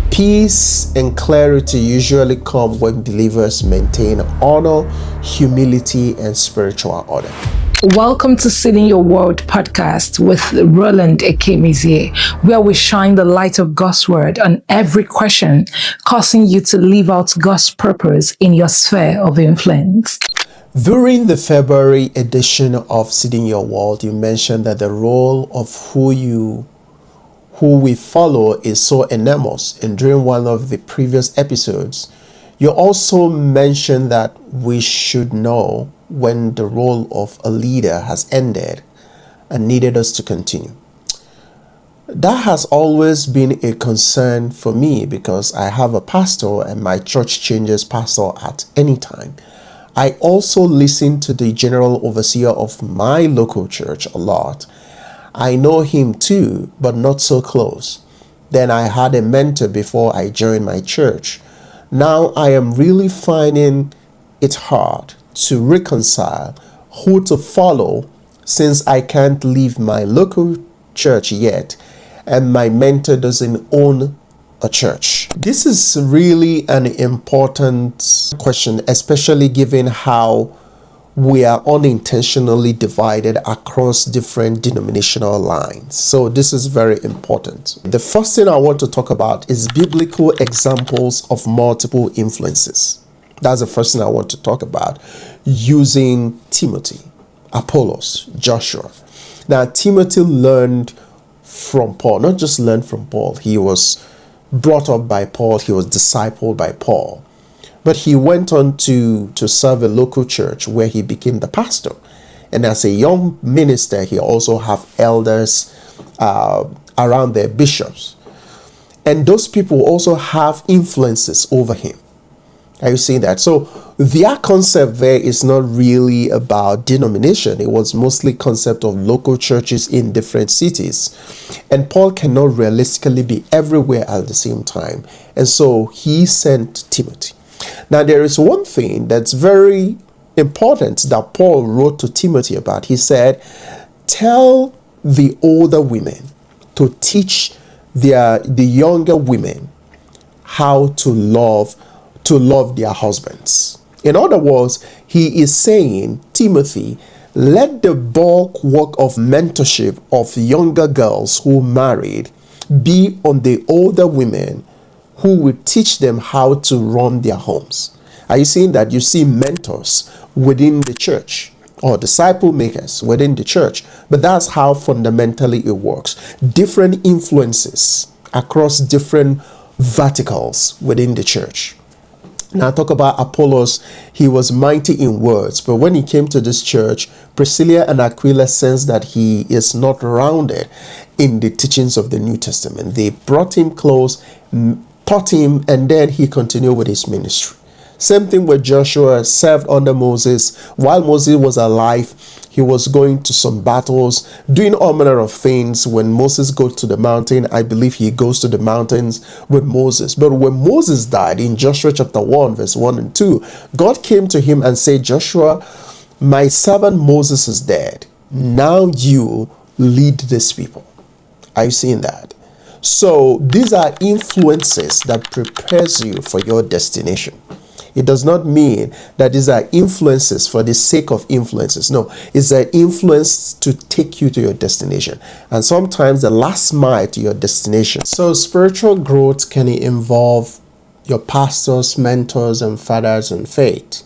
Peace and clarity usually come when believers maintain honor, humility, and spiritual order. Welcome to Seeing Your World podcast with Rowland Ekemezie, where we shine the light of God's word on every question, causing you to live out God's purpose in your sphere of influence. During the February edition of Seeing Your World, you mentioned that the role of who we follow is so enormous. And during one of the previous episodes, you also mentioned that we should know when the role of a leader has ended and needed us to continue. That has always been a concern for me because I have a pastor and my church changes pastor at any time. I also listen to the general overseer of my local church a lot. I know him too, but not so close. Then I had a mentor before I joined my church. Now I am really finding it hard to reconcile who to follow since I can't leave my local church yet and my mentor doesn't own a church. This is really an important question, especially given how we are unintentionally divided across different denominational lines. So this is very important. The first thing I want to talk about is biblical examples of multiple influences. That's the first thing I want to talk about, using Timothy, Apollos, Joshua. Now, Timothy learned from Paul, not just learned from Paul. He was brought up by Paul. He was discipled by Paul. But he went on to serve a local church where he became the pastor. And as a young minister, he also have elders around their bishops. And those people also have influences over him. Are you seeing that? So their concept there is not really about denomination. It was mostly concept of local churches in different cities. And Paul cannot realistically be everywhere at the same time. And so he sent Timothy. Now, there is one thing that's very important that Paul wrote to Timothy about. He said, tell the older women to teach the younger women how to love their husbands. In other words, he is saying, Timothy, let the bulk work of mentorship of younger girls who married be on the older women who will teach them how to run their homes. Are you seeing that? You see mentors within the church or disciple makers within the church, but that's how fundamentally it works. Different influences across different verticals within the church. Now talk about Apollos. He was mighty in words, but when he came to this church, Priscilla and Aquila sensed that he is not rounded in the teachings of the New Testament. They brought him close, taught him, and then he continued with his ministry. Same thing with Joshua, served under Moses. While Moses was alive, he was going to some battles, doing all manner of things. When Moses goes to the mountain, I believe he goes to the mountains with Moses. But when Moses died in Joshua chapter 1, verse 1 and 2, God came to him and said, Joshua, my servant Moses is dead. Now you lead these people. Are you seeing that? So these are influences that prepares you for your destination. It does not mean that these are influences for the sake of influences. No, it's an influence to take you to your destination. And sometimes the last mile to your destination. So spiritual growth can involve your pastors, mentors, and fathers in faith.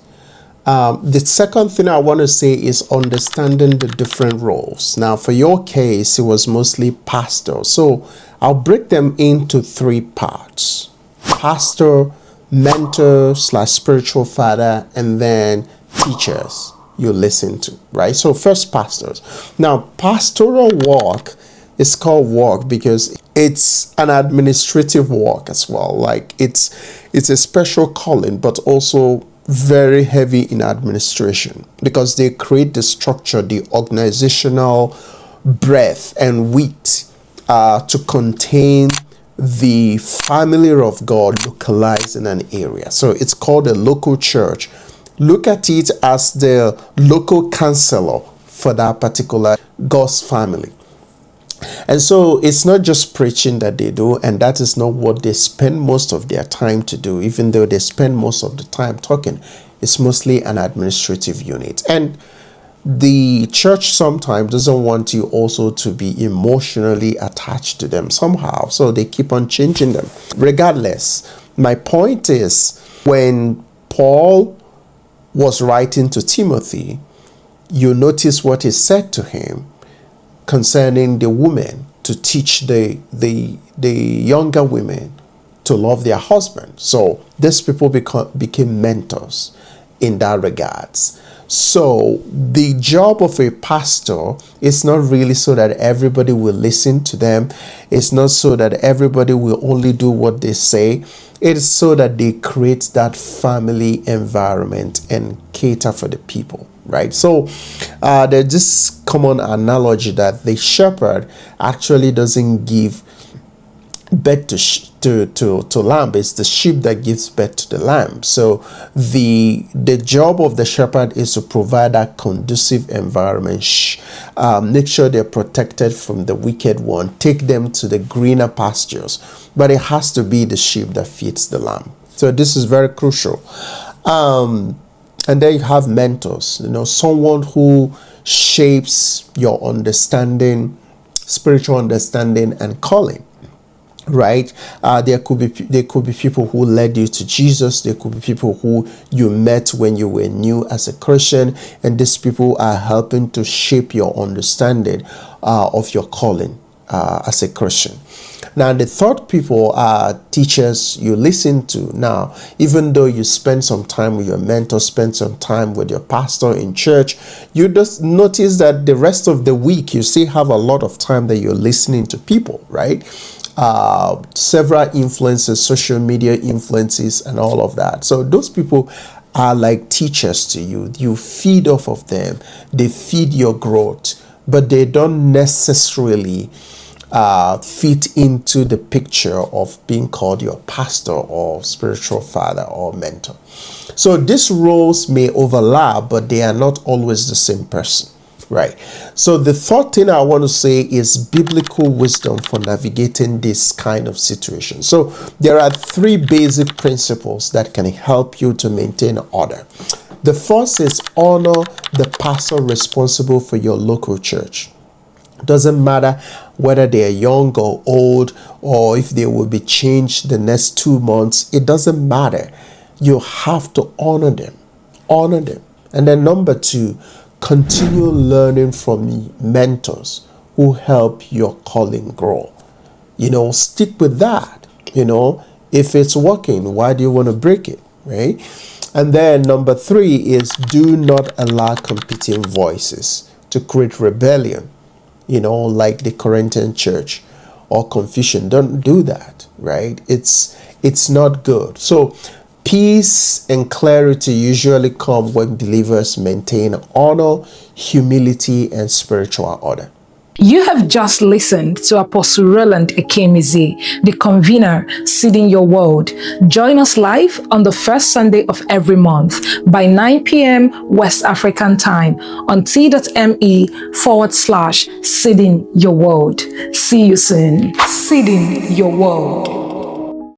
The second thing I want to say is understanding the different roles. Now, for your case, it was mostly pastor. So I'll break them into three parts. Pastor, mentor / spiritual father, and then teachers you listen to, right? So first, pastors. Now, pastoral work is called work because it's an administrative work as well. Like it's a special calling, but also very heavy in administration because they create the structure, the organizational breadth and width to contain the family of God localized in an area. So it's called a local church. Look at it as the local counselor for that particular God's family. And so it's not just preaching that they do, and that is not what they spend most of their time to do, even though they spend most of the time talking. It's mostly an administrative unit. And the church sometimes doesn't want you also to be emotionally attached to them somehow, so they keep on changing them. Regardless, my point is, when Paul was writing to Timothy, you notice what he said to him concerning the women, to teach the younger women to love their husband. So these people became mentors in that regards. So the job of a pastor is not really so that everybody will listen to them. It's not so that everybody will only do what they say. It is so that they create that family environment and cater for the people, right? So there's this common analogy that the shepherd actually doesn't give birth to lamb. It's the sheep that gives birth to the lamb. So the job of the shepherd is to provide that conducive environment, make sure they're protected from the wicked one, take them to the greener pastures. But it has to be the sheep that feeds the lamb. So this is very crucial. And then you have mentors, someone who shapes your understanding, spiritual understanding and calling. Right? There could be people who led you to Jesus. There could be people who you met when you were new as a Christian, and these people are helping to shape your understanding of your calling as a Christian. Now, the third people are teachers you listen to. Now, even though you spend some time with your mentor, spend some time with your pastor in church, you just notice that the rest of the week you still have a lot of time that you're listening to people, right? Several influences, social media influences, and all of that. So those people are like teachers to you. You feed off of them. They feed your growth, but they don't necessarily fit into the picture of being called your pastor or spiritual father or mentor. So these roles may overlap, but they are not always the same person. Right. So the third thing I want to say is biblical wisdom for navigating this kind of situation. So there are three basic principles that can help you to maintain order. The first is honor the pastor responsible for your local church. Doesn't matter whether they are young or old, or if they will be changed the next 2 months. It doesn't matter. You have to honor them. Honor them. And then number two, continue learning from mentors who help your calling grow. Stick with that. If it's working, why do you want to break it, right? And then number three is do not allow competing voices to create rebellion, like the Corinthian church or confusion. Don't do that, right? It's not good. So peace and clarity usually come when believers maintain honor, humility, and spiritual order. You have just listened to Apostle Rowland Ekemezie, the convener, Seeding Your World. Join us live on the first Sunday of every month by 9 p.m. West African time on t.me/Seeding Your World. See you soon. Seeding Your World.